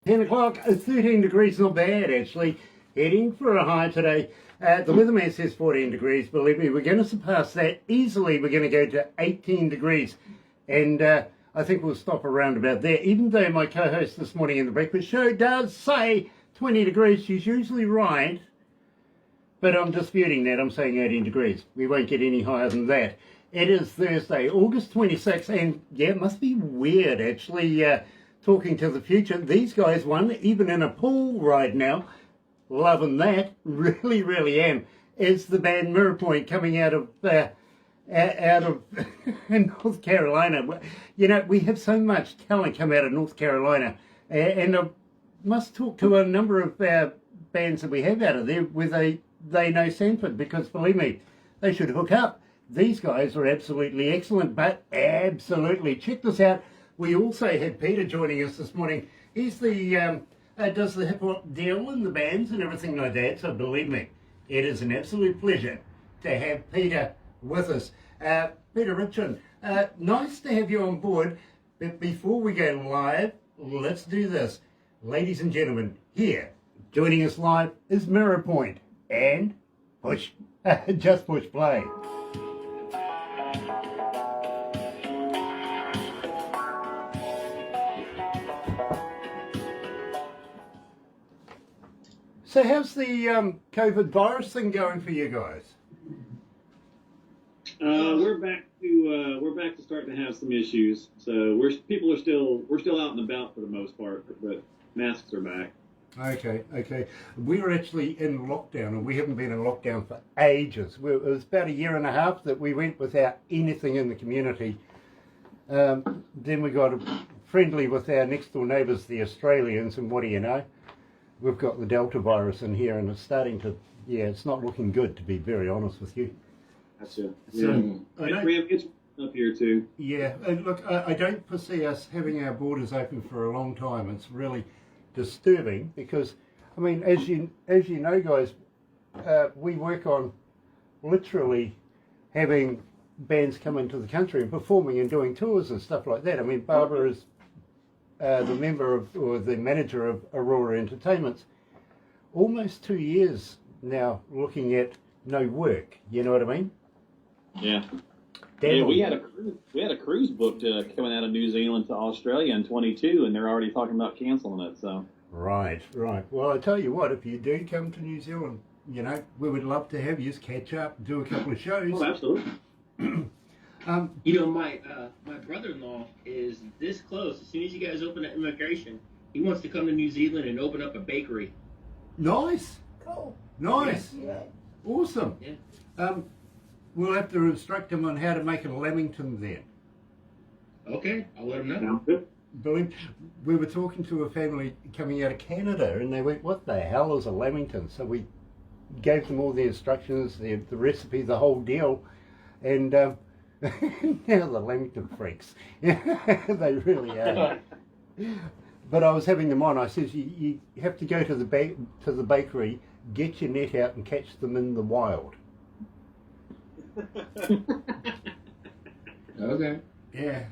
10 o'clock, 13 degrees, not bad actually. Heading for a high today. The weatherman says 14 degrees. Believe me, we're going to surpass that easily. We're going to go to 18 degrees. And I think we'll stop around about there. Even though my co-host this morning in the breakfast show does say 20 degrees, she's usually right. But I'm disputing that. I'm saying 18 degrees. We won't get any higher than that. It is Thursday, August 26th. And yeah, it must be weird actually talking to the future. These guys won, even in a pool right now. Loving that, really, really am. Is the band MirrorPoint coming out of North Carolina? You know, we have so much talent come out of North Carolina, and I must talk to a number of bands that we have out of there where they know Sanford, because believe me, they should hook up. These guys are absolutely excellent, but absolutely. Check this out. We also had Peter joining us this morning. He's the does the hip hop deal in the bands and everything like that. So believe me, it is an absolute pleasure to have Peter with us. Peter Richard, nice to have you on board. But before we go live, let's do this. Ladies and gentlemen, here, joining us live is MirrorPoint. And push, just push play. So how's the COVID virus thing going for you guys? We're back to starting to have some issues. So we're still out and about for the most part, but masks are back. Okay. We're actually in lockdown, and we haven't been in lockdown for ages. It was about a year and a half that we went without anything in the community. Then we got friendly with our next door neighbours, the Australians, and what do you know? We've got the Delta virus in here, and it's starting to, it's not looking good, to be very honest with you. That's it. It's up here too. Yeah, and look, I don't foresee us having our borders open for a long time. It's really disturbing because, I mean, as you know, guys, we work on literally having bands come into the country and performing and doing tours and stuff like that. I mean, Barbara is the member of, or the manager of Aurora Entertainments, almost 2 years now looking at no work. You know what I mean? Yeah. Yeah, we had a cruise booked coming out of New Zealand to Australia in 22, and they're already talking about canceling it. So. Right. Well, I tell you what, if you do come to New Zealand, you know, we would love to have you catch up, do a couple of shows. Oh, absolutely. You know, my brother-in-law is this close. As soon as you guys open up immigration, he wants to come to New Zealand and open up a bakery. Nice. Cool. Nice. Yeah. Awesome. Yeah. We'll have to instruct him on how to make a lamington then. Okay, I'll let him know. Sounds good. Brilliant. We were talking to a family coming out of Canada, and they went, "What the hell is a lamington?" So we gave them all the instructions, the recipe, the whole deal, and now the lamington freaks. They really are. But I was having them on. I says, you have to go to the bakery, get your net out, and catch them in the wild. Okay. Yeah.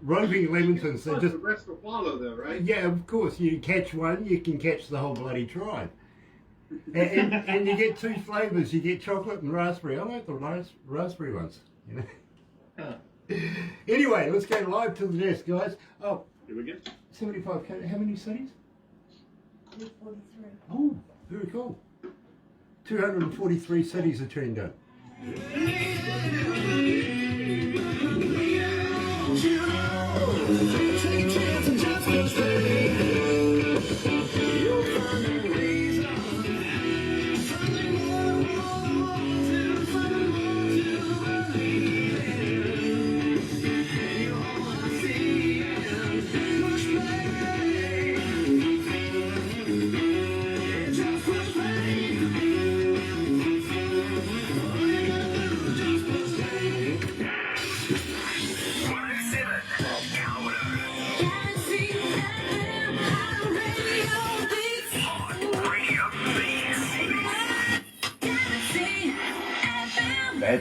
Roving lamingtons. The rest will follow, though, right? Yeah, of course. You catch one, you can catch the whole bloody tribe. And you get two flavours. You get chocolate and raspberry. I like the raspberry ones. You know. Huh. Anyway, let's go live to the desk, guys. Oh, Here we go. 75. How many cities? 43. Oh, very cool. 243 cities are turned on.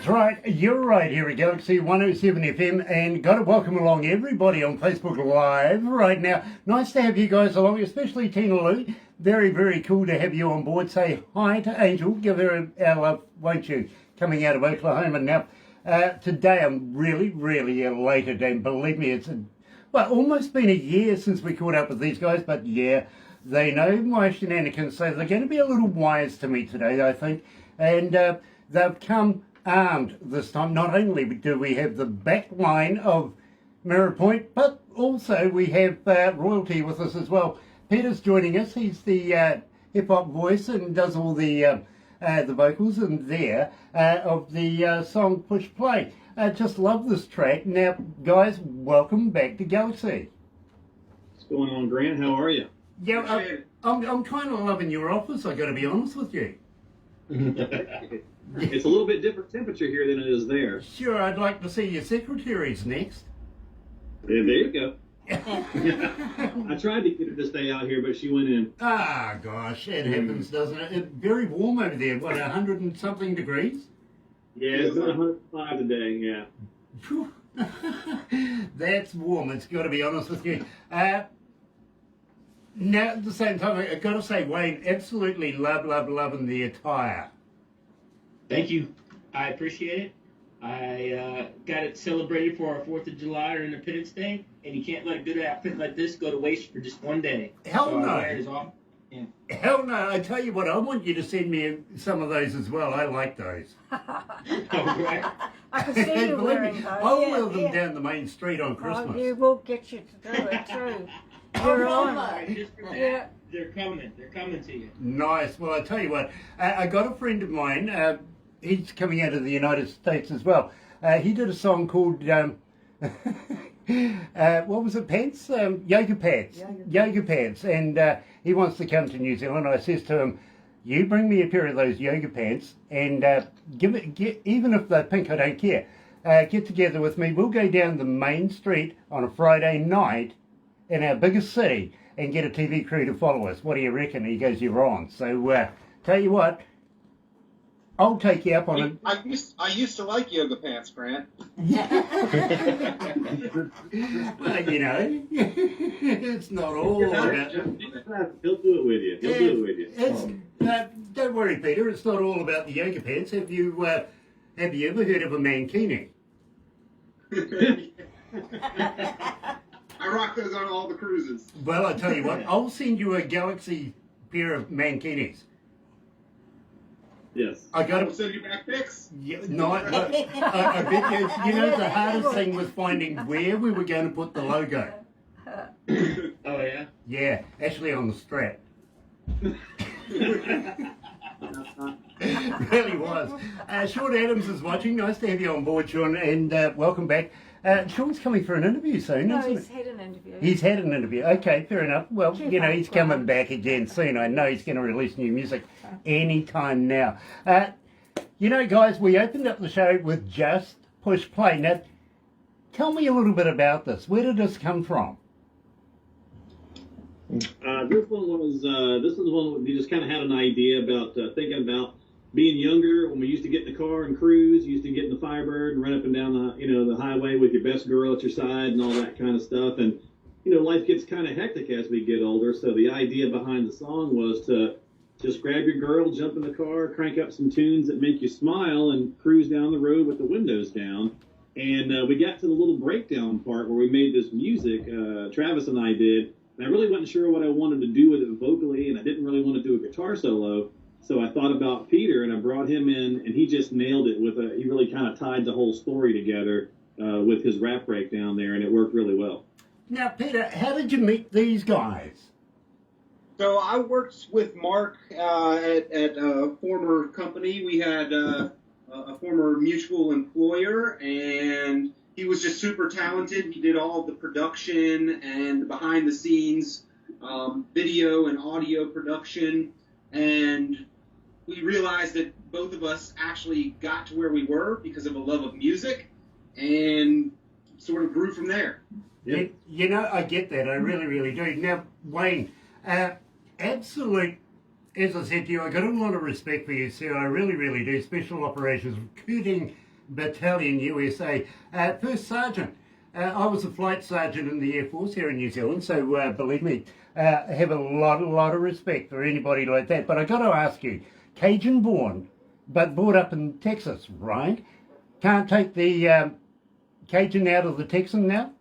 That's right, you're right here at Galaxy107fm, and got to welcome along everybody on Facebook Live right now. Nice to have you guys along, especially Tina Lou. Very, very cool to have you on board. Say hi to Angel, give her our love, won't you, coming out of Oklahoma. Now, today I'm really, really elated, and believe me, it's almost been a year since we caught up with these guys, but yeah, they know my shenanigans, so they're going to be a little wise to me today, I think. And they've come armed this time. Not only do we have the back line of MirrorPoint, but also we have royalty with us as well. Peter's joining us. He's the hip-hop voice and does all the vocals and of the song Push Play. Just love this track. Now, guys, welcome back to Galaxy. What's going on, Grant? How are you? Yeah, I'm kind of loving your office, I got to be honest with you. It's a little bit different temperature here than it is there. Sure, I'd like to see your secretaries next. Yeah, there you go. I tried to get her to stay out here, but she went in. Ah, gosh, it happens, doesn't it? It's very warm over there. What, 100 and something degrees? Yeah, it's about 105 today, yeah. Phew. That's warm, it's got to be honest with you. Now, at the same time, I've got to say, Wayne, absolutely loving the attire. Thank you. I appreciate it. I got it celebrated for our 4th of July or Independence Day, and you can't let a good outfit like this go to waste for just one day. Hell no. I wear it off. Yeah. Hell no. I tell you what, I want you to send me some of those as well. I like those. Right. I can see you wearing those. I'll wear them down the main street on Christmas. Oh, you will get you to do it too. You're on. Just for that, Yeah. They're coming. They're coming to you. Nice. Well, I tell you what, I got a friend of mine, he's coming out of the United States as well. He did a song called, what was it, pants? Yoga pants. Yoga pants. And he wants to come to New Zealand. I says to him, you bring me a pair of those yoga pants and even if they're pink, I don't care. Get together with me. We'll go down the main street on a Friday night in our biggest city and get a TV crew to follow us. What do you reckon? He goes, you're on. So, tell you what, I'll take you up on it. I used to like yoga pants, Grant. Well, you know, it's not all about... He'll do it with you. He'll do it with you. Don't worry, Peter, it's not all about the yoga pants. Have you ever heard of a mankini? I rock those on all the cruises. Well, I tell you what, I'll send you a Galaxy pair of mankinis. Yes. I got I'll send you back pics. Yeah, no, I bet you know the hardest thing was finding where we were going to put the logo. Oh, yeah? Yeah, actually on the strap. Really was. Sean Adams is watching. Nice to have you on board, Sean, and welcome back. Sean's coming for an interview soon, No, isn't he's he? had an interview. He's had an interview. Okay, fair enough. Well, Keep you know, up, he's coming Brian. back again soon. I know he's going to release new music any time now. You know, guys, we opened up the show with Just Push Play. Now, tell me a little bit about this. Where did this come from? This is one we just kind of had an idea about thinking about being younger when we used to get in the car and cruise, used to get in the Firebird and run up and down the highway with your best girl at your side and all that kind of stuff. And life gets kind of hectic as we get older. So the idea behind the song was to just grab your girl, jump in the car, crank up some tunes that make you smile, and cruise down the road with the windows down. And we got to the little breakdown part where we made this music. Travis and I did. And I really wasn't sure what I wanted to do with it vocally, and I didn't really want to do a guitar solo. So I thought about Peter, and I brought him in, and he just nailed it he really kind of tied the whole story together with his rap breakdown there, and it worked really well. Now, Peter, how did you meet these guys? So I worked with Mark at a former company. We had a former mutual employer, and he was just super talented. He did all of the production and the behind-the-scenes video and audio production, and we realized that both of us actually got to where we were because of a love of music, and sort of grew from there. Yeah. You know, I get that. I really, really do. Now, Wayne, absolute, as I said to you, I got a lot of respect for you, sir. I really, really do. Special operations, recruiting Battalion, USA. First Sergeant. I was a flight sergeant in the Air Force here in New Zealand, so believe me, I have a lot of respect for anybody like that. But I got to ask you, Cajun born, but brought up in Texas, right? Can't take the Cajun out of the Texan now?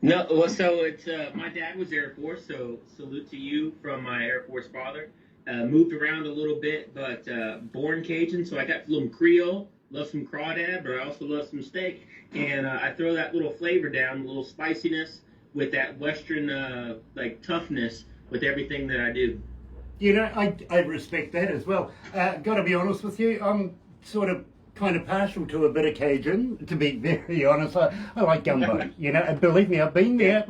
No, well, so it's my dad was Air Force, so salute to you from my Air Force father. Moved around a little bit, but born Cajun, so I got a little Creole, love some crawdad, but I also love some steak, and I throw that little flavor down, a little spiciness with that Western like toughness with everything that I do. You know, I respect that as well. Got to be honest with you, I'm sort of kind of partial to a bit of Cajun, to be very honest. I like gumbo, you know, and believe me, I've been there.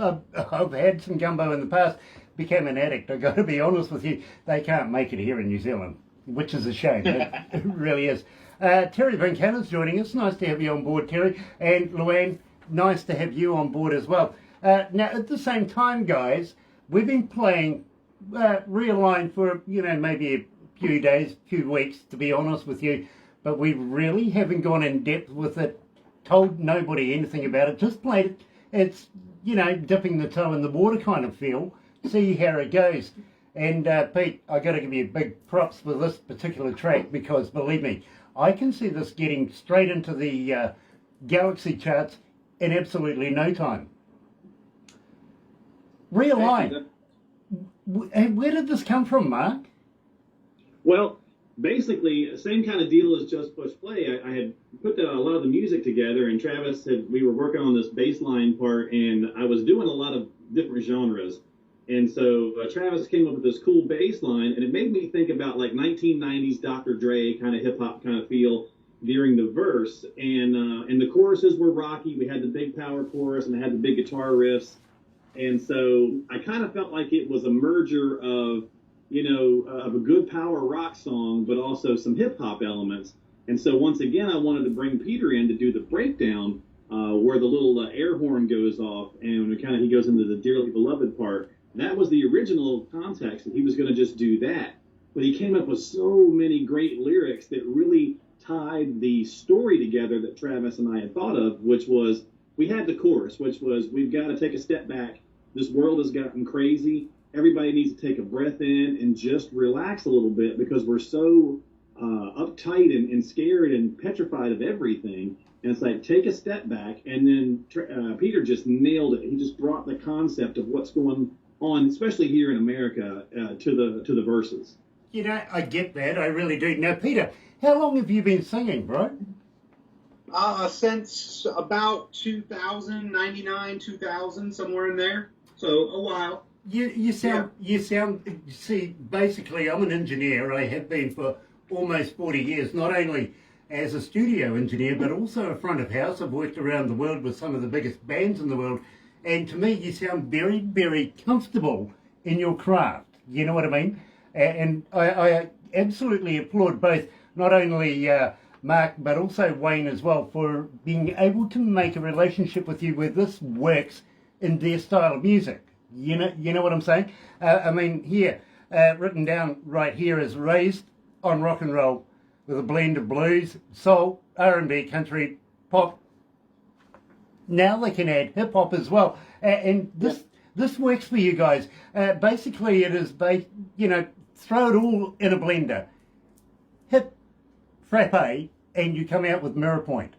I've had some gumbo in the past, became an addict. I got to be honest with you, they can't make it here in New Zealand, which is a shame. It really is. Terry Van Cannon's joining us. Nice to have you on board, Terry. And Luann, nice to have you on board as well. Now, at the same time, guys, we've been playing Realign for, you know, maybe a few days, few weeks, to be honest with you. But we really haven't gone in depth with it, told nobody anything about it, just played it. It's, you know, dipping the toe in the water kind of feel, see how it goes. And Pete, I got to give you big props for this particular track because, believe me, I can see this getting straight into the Galaxy charts in absolutely no time. Realign. Where did this come from, Mark? Well, basically, same kind of deal as Just Push Play. I had put a lot of the music together, and Travis we were working on this bass line part, and I was doing a lot of different genres. And so Travis came up with this cool bass line, and it made me think about like 1990s Dr. Dre kind of hip hop kind of feel during the verse. And the choruses were rocky. We had the big power chorus, and I had the big guitar riffs. And so I kind of felt like it was a merger of, you know, of a good power rock song, but also some hip hop elements. And so once again, I wanted to bring Peter in to do the breakdown where the little air horn goes off and he goes into the Dearly Beloved part. That was the original context, and he was going to just do that. But he came up with so many great lyrics that really tied the story together that Travis and I had thought of, which was, we had the chorus, which was, we've got to take a step back. This world has gotten crazy. Everybody needs to take a breath in and just relax a little bit because we're so uptight and scared and petrified of everything. And it's like, take a step back. And then Peter just nailed it. He just brought the concept of what's going on, especially here in America, to the verses. You know, I get that. I really do. Now, Peter, how long have you been singing, bro? Since about 2000, 99, 2000, somewhere in there. So a while. You see, basically, I'm an engineer. I have been for almost 40 years, not only as a studio engineer, but also a front of house. I've worked around the world with some of the biggest bands in the world. And to me, you sound very, very comfortable in your craft. You know what I mean? And I absolutely applaud both, not only Mark, but also Wayne as well, for being able to make a relationship with you where this works in their style of music. You know what I'm saying? I mean, here, written down right here is raised on rock and roll with a blend of blues, soul, R&B, country, pop. Now they can add hip hop as well, and this works for you guys. Basically, it is throw it all in a blender, hit frappe, and you come out with MirrorPoint.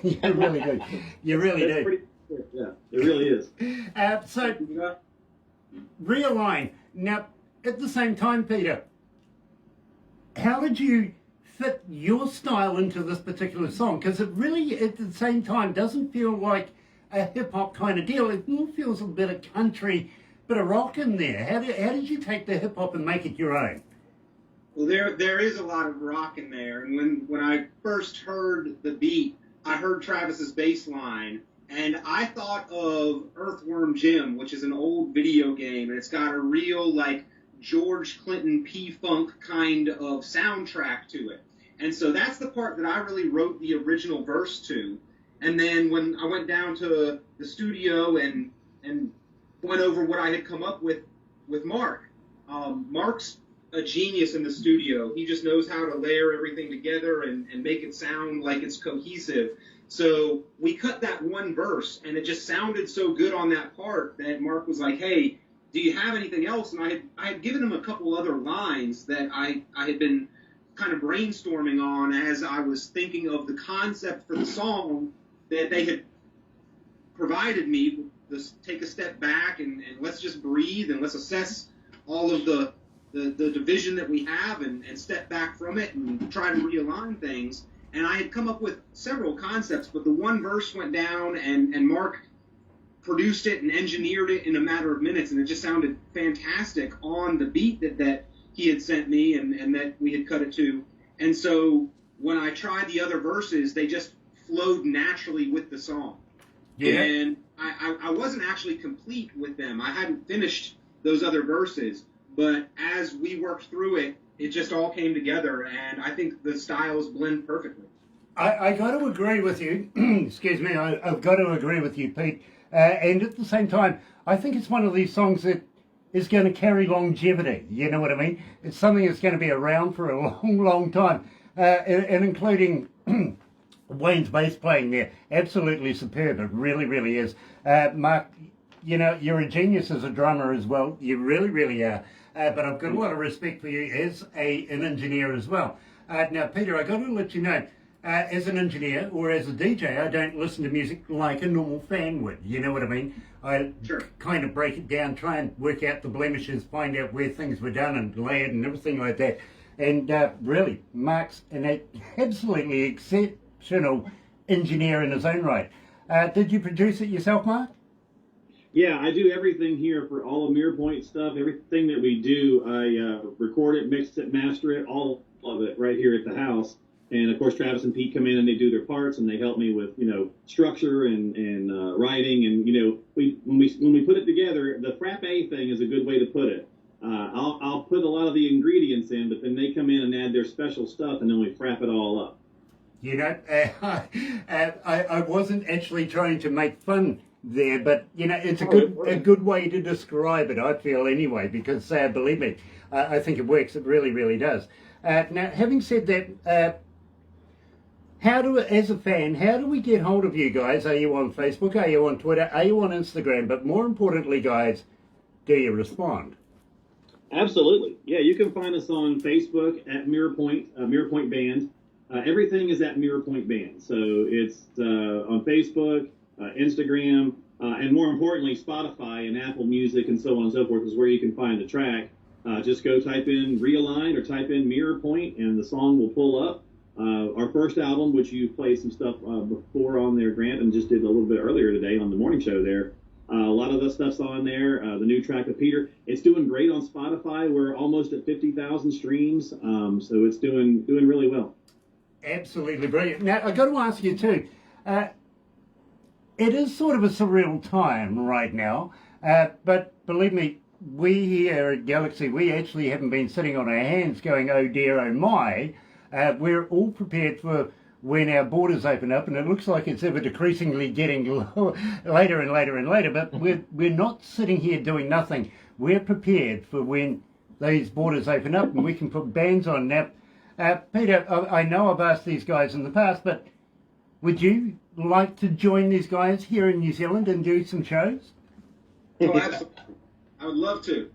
You really do. You really do. Yeah, it really is. So, Realign. Now, at the same time, Peter, how did you fit your style into this particular song? Because it really, at the same time, doesn't feel like a hip-hop kind of deal. It more feels a bit of country, bit of rock in there. How did you take the hip-hop and make it your own? Well, there is a lot of rock in there. And when I first heard the beat, I heard Travis's bass line, and I thought of Earthworm Jim, which is an old video game, and it's got a real, like, George Clinton P-Funk kind of soundtrack to it. And so that's the part that I really wrote the original verse to. And then when I went down to the studio and went over what I had come up with Mark, Mark's a genius in the studio. He just knows how to layer everything together and make it sound like it's cohesive. So we cut that one verse, and it just sounded so good on that part that Mark was like, hey, do you have anything else? And I had given him a couple other lines that I had been kind of brainstorming on as I was thinking of the concept for the song that they had provided me. This take a step back and let's just breathe and let's assess all of the division that we have and step back from it and try to realign things. And I had come up with several concepts, but the one verse went down and Mark produced it and engineered it in a matter of minutes, and it just sounded fantastic on the beat that he had sent me and that we had cut it to. And so when I tried the other verses, they just flowed naturally with the song. Yeah. And I wasn't actually complete with them. I hadn't finished those other verses, but as we worked through it, it just all came together, and I think the styles blend perfectly. I got to agree with you. Excuse me. I've got to agree with you, Pete. And at the same time, I think it's one of these songs that is going to carry longevity. You know what I mean? It's something that's going to be around for a long, long time, and including Wayne's bass playing there. Absolutely superb. It really, really is. Mark, you know, you're a genius as a drummer as well. You really, really are. But I've got a lot of respect for you as an engineer as well. Now, Peter, I've got to let you know, as an engineer or as a DJ, I don't listen to music like a normal fan would. You know what I mean? I kind of break it down, try and work out the blemishes, find out where things were done and layered and everything like that. And really, Mark's an absolutely exceptional engineer in his own right. Did you produce it yourself, Mark? Yeah, I do everything here for all of MirrorPoint stuff. Everything that we do, I record it, mix it, master it, all of it right here at the house. And of course, Travis and Pete come in and they do their parts, and they help me with, you know, structure and writing. And you know, when we put it together, the frappe thing is a good way to put it. I'll put a lot of the ingredients in, but then they come in and add their special stuff, and then we frappe it all up. You know, I wasn't actually trying to make fun there, but you know, it's a good way to describe it, I feel, anyway, because believe me, I think it works. It really, really does. Now, having said that, as a fan, how do we get hold of you guys? Are you on Facebook? Are you on Twitter? Are you on Instagram? But more importantly, guys, do you respond? Absolutely. Yeah, you can find us on Facebook at MirrorPoint, MirrorPoint Band. Everything is at MirrorPoint Band. So it's on Facebook, Instagram, and more importantly, Spotify and Apple Music and so on and so forth is where you can find the track. Just go type in Realign or type in MirrorPoint and the song will pull up. Our first album, which you played some stuff before on there, Grant, and just did a little bit earlier today on the morning show there. A lot of the stuff's on there. The new track with Peter, it's doing great on Spotify. We're almost at 50,000 streams, so it's doing really well. Absolutely brilliant. Now, I've got to ask you too, it is sort of a surreal time right now, but believe me, we here at Galaxy, we actually haven't been sitting on our hands going, oh dear, oh my. We're all prepared for when our borders open up, and it looks like it's ever decreasingly getting later and later and later, but we're not sitting here doing nothing. We're prepared for when these borders open up and we can put bands on. Now, Peter, I know I've asked these guys in the past, but would you like to join these guys here in New Zealand and do some shows? Oh, absolutely. I would love to.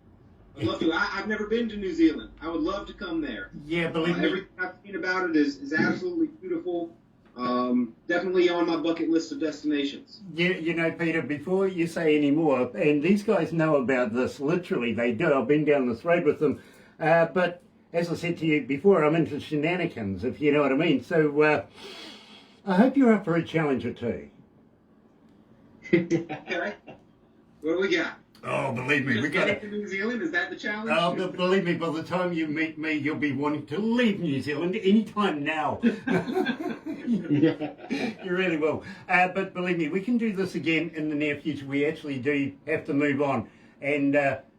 I'd love to. I've never been to New Zealand. I would love to come there. Yeah, believe me. Everything I've seen about it is absolutely beautiful. Definitely on my bucket list of destinations. You know, Peter, before you say any more, and these guys know about this, literally, they do. I've been down this road with them. But as I said to you before, I'm into shenanigans, if you know what I mean. So I hope you're up for a challenge or two. Okay. What do we got? Oh, believe me, we got it. New Zealand, is that the challenge? Oh, but believe me, by the time you meet me, you'll be wanting to leave New Zealand anytime now. You really will. But believe me, we can do this again in the near future. We actually do have to move on and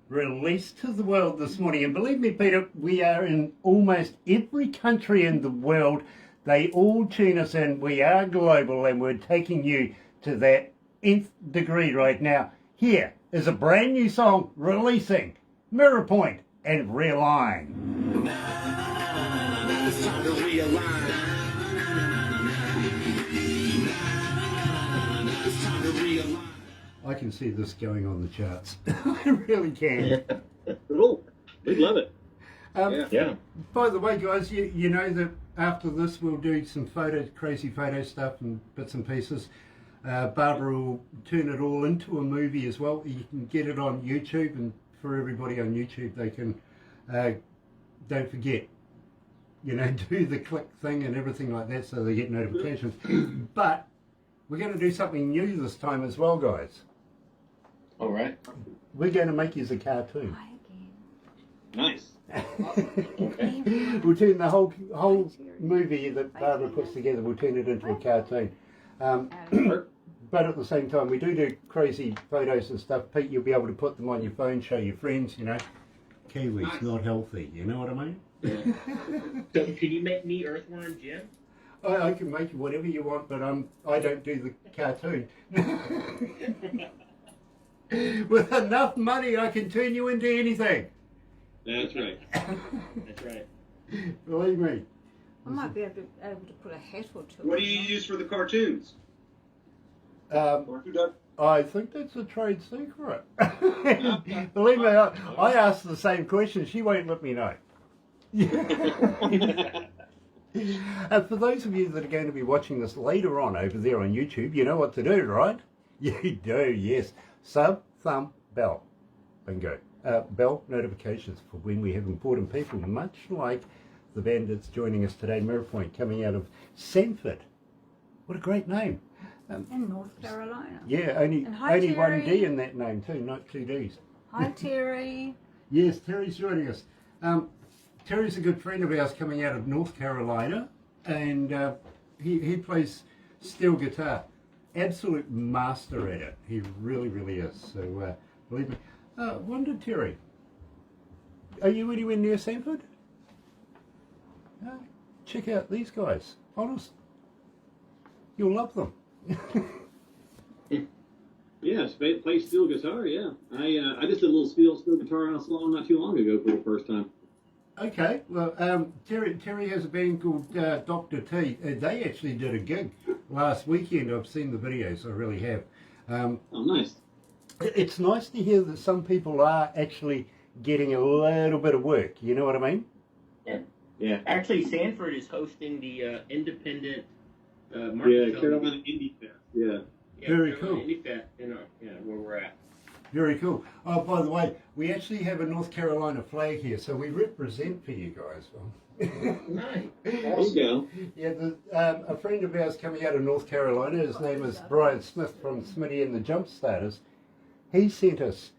release to the world this morning. And believe me, Peter, we are in almost every country in the world. They all tune us in. We are global, and we're taking you to that nth degree right now. Here is a brand new song releasing MirrorPoint and realign. It's time to realign. It's time to realign. I can see this going on the charts. I really can. Cool. We love it. Yeah. By the way, guys, you know that after this we'll do some crazy photo stuff and bits and pieces. Barbara will turn it all into a movie as well. You can get it on YouTube, and for everybody on YouTube, they can, don't forget, do the click thing and everything like that so they get notifications. But we're going to do something new this time as well, guys. All right. We're going to make you a cartoon. Hi again. Nice. We'll turn the whole movie that Barbara puts together, we'll turn it into a cartoon. But at the same time, we do crazy photos and stuff. Pete, you'll be able to put them on your phone, show your friends, Kiwis, Nice. not healthy, you know what I mean? So can you make me Earthworm Jim? I can make you whatever you want, but I don't do the cartoon. With enough money, I can turn you into anything. That's right. That's right. Believe me. I might be able to put a hat or two. What do you use for the cartoons? Or who does? I think that's a trade secret. Believe me, I asked the same question. She won't let me know. For those of you that are going to be watching this later on over there on YouTube, you know what to do, right? You do, yes. Sub, thumb, bell. Bingo. Bell notifications for when we have important people, much like the band that's joining us today, MirrorPoint, coming out of Sanford. What a great name. In North Carolina. Yeah, only And hi, one Terry. D in that name too, not two Ds. Hi, Terry. Yes, Terry's joining us. Terry's a good friend of ours coming out of North Carolina, and he plays steel guitar. Absolute master at it. He really, really is. So believe me. Wonder, Terry, are you anywhere near Sanford? Check out these guys. Honest. You'll love them. Yes, play steel guitar. Yeah, I just did a little steel guitar song not too long ago for the first time. Okay, well, Terry has a band called Dr. T. They actually did a gig last weekend. I've seen the videos, I really have. Oh, nice. It's nice to hear that some people are actually getting a little bit of work, you know what I mean? Yeah. Actually, Sanford is hosting the independent market. Yeah, Carolina Indie Fest. Yeah. Very Carolina cool. Indie Fest, where we're at. Very cool. Oh, by the way, we actually have a North Carolina flag here, so we represent for you guys. Nice. There you go. Yeah, a friend of ours coming out of North Carolina, his name is Brian Smith from Smitty and the Jump Starters. He sent us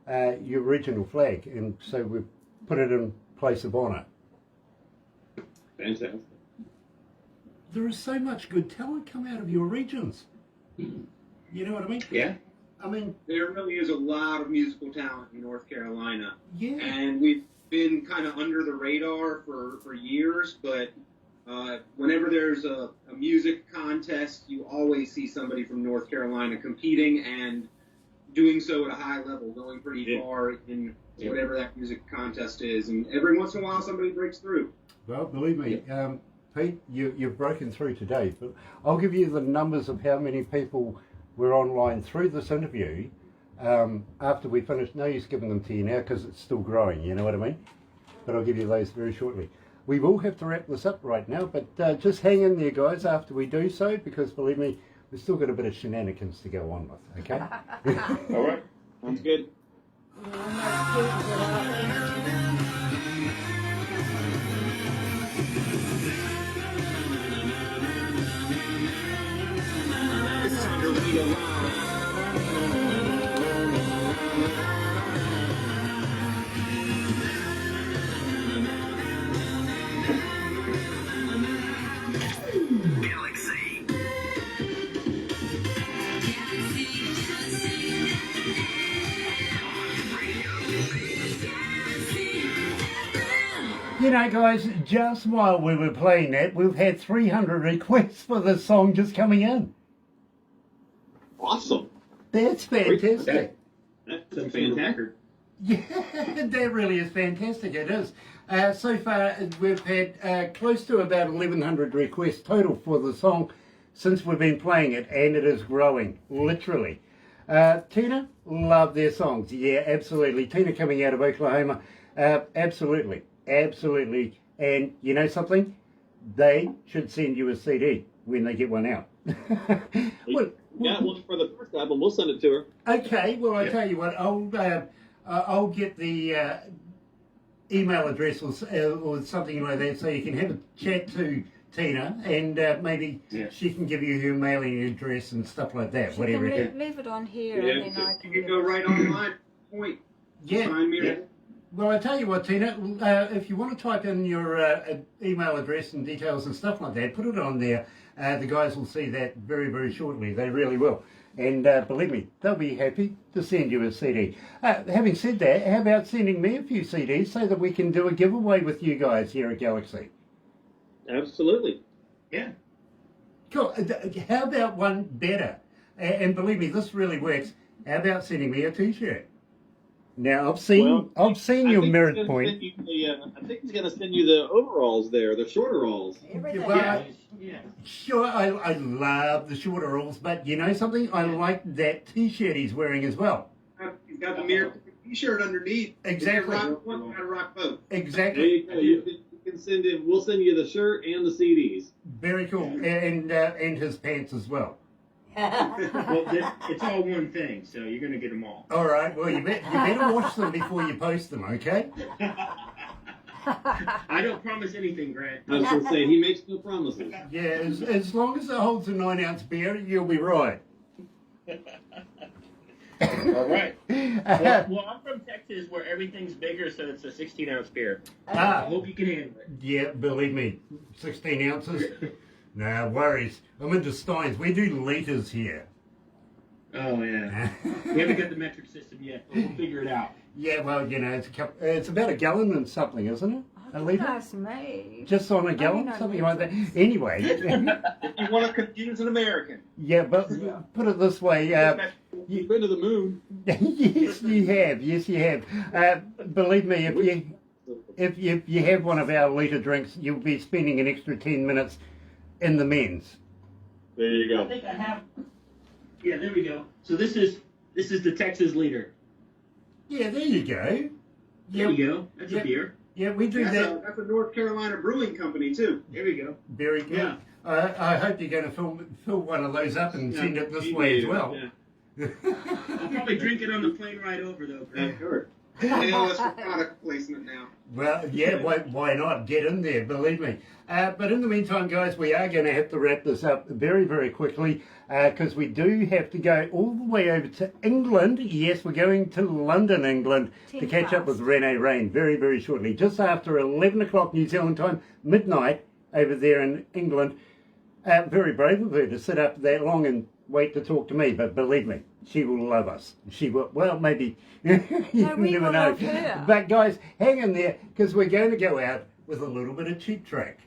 your original flag, and so we've put it in place of honour. Fantastic. There is so much good talent come out of your regions. You know what I mean? Yeah. I mean, There really is a lot of musical talent in North Carolina, yeah. and we've been kind of under the radar for years. But whenever there's a music contest, you always see somebody from North Carolina competing and doing so at a high level, going pretty far in whatever that music contest is. And every once in a while, somebody breaks through. Well, believe me, Pete, you've broken through today. But I'll give you the numbers of how many people were online through this interview after we finish. No use giving them to you now because it's still growing, you know what I mean? But I'll give you those very shortly. We will have to wrap this up right now, but just hang in there, guys, after we do so, because believe me, we've still got a bit of shenanigans to go on with, okay? All right. Sounds good. It's time to realign. You know, guys, just while we were playing that, we've had 300 requests for this song just coming in. Awesome. That's fantastic. That's fantastic. Yeah, that really is fantastic. It is. So far, we've had close to about 1,100 requests total for the song since we've been playing it, and it is growing, literally. Tina, love their songs. Yeah, absolutely. Tina coming out of Oklahoma. Absolutely. Absolutely. And you know something? They should send you a CD when they get one out. Well, got one for the first album. We'll send it to her. okay, well, I tell you what, I'll get the email address or something like that so you can have a chat to Tina and maybe she can give you her mailing address and stuff like that, She whatever. can leave it on here Yeah, and then I You can can go right online. Point. Yeah. Sign me. Yeah. Well, I tell you what, Tina, if you want to type in your email address and details and stuff like that, put it on there. The guys will see that very, very shortly. They really will. And believe me, they'll be happy to send you a CD. Having said that, how about sending me a few CDs so that we can do a giveaway with you guys here at Galaxy? Absolutely. Yeah. Cool. How about one better? And believe me, this really works. How about sending me a T-shirt? Now I've seen your I think he's gonna MirrorPoint. send you I think he's going to send you the overalls there, the shorter alls. everything. Well, Yeah. Sure, I love the shorter rolls, but you know something? I like that T-shirt he's wearing as well. He's got the mirror T-shirt underneath. Exactly. If you rock one, you gotta rock both. There Exactly. you go. You can send him. We'll send you the shirt and the CDs. Very cool, and his pants as well. Well, it's all one thing, so you're gonna get them all. All right. Well, you better wash them before you post them, okay? I don't promise anything, Grant. I was going to say he makes no promises. Yeah, as long as it holds a 9-ounce beer, you'll be right. All right. Well, I'm from Texas, where everything's bigger, so it's a 16-ounce beer. I hope you can handle it. Yeah, believe me, 16 ounces. No worries. I'm into steins. We do liters here. Oh yeah. We haven't got the metric system yet, but we'll figure it out. Yeah, well, you know, it's about a gallon and something, isn't it? A litre? That's me. Just on a gallon, not something like that. Anyway, If you want to confuse an American. yeah, but put it this way. You've been to the moon. Yes, you have. Yes, you have. Believe me, if you have one of our litre drinks, you'll be spending an extra 10 minutes in the men's. There you I go. think I have. Yeah, there we go. So this is the Texas leader. Yeah, there you go. There you go. That's Yeah. a beer. Yeah, we do that. That's a North Carolina brewing company too. There we go. Very good. Yeah. I hope you're going to fill one of those up and send it this way as well. Yeah. I'll probably drink it on the plane ride over, though, Grant. Sure. Yeah, that's product placement now. Well, yeah, why not? Get in there, believe me. But in the meantime, guys, we are going to have to wrap this up very, very quickly because we do have to go all the way over to England. Yes, we're going to London, England, to catch up with Renee Rain very, very shortly. Just after 11 o'clock New Zealand time, midnight over there in England. Very brave of her to sit up that long and wait to talk to me, but believe me, she will love us. She will, well, maybe, you we never will know. love her. But guys, hang in there, because we're going to go out with a little bit of cheap track.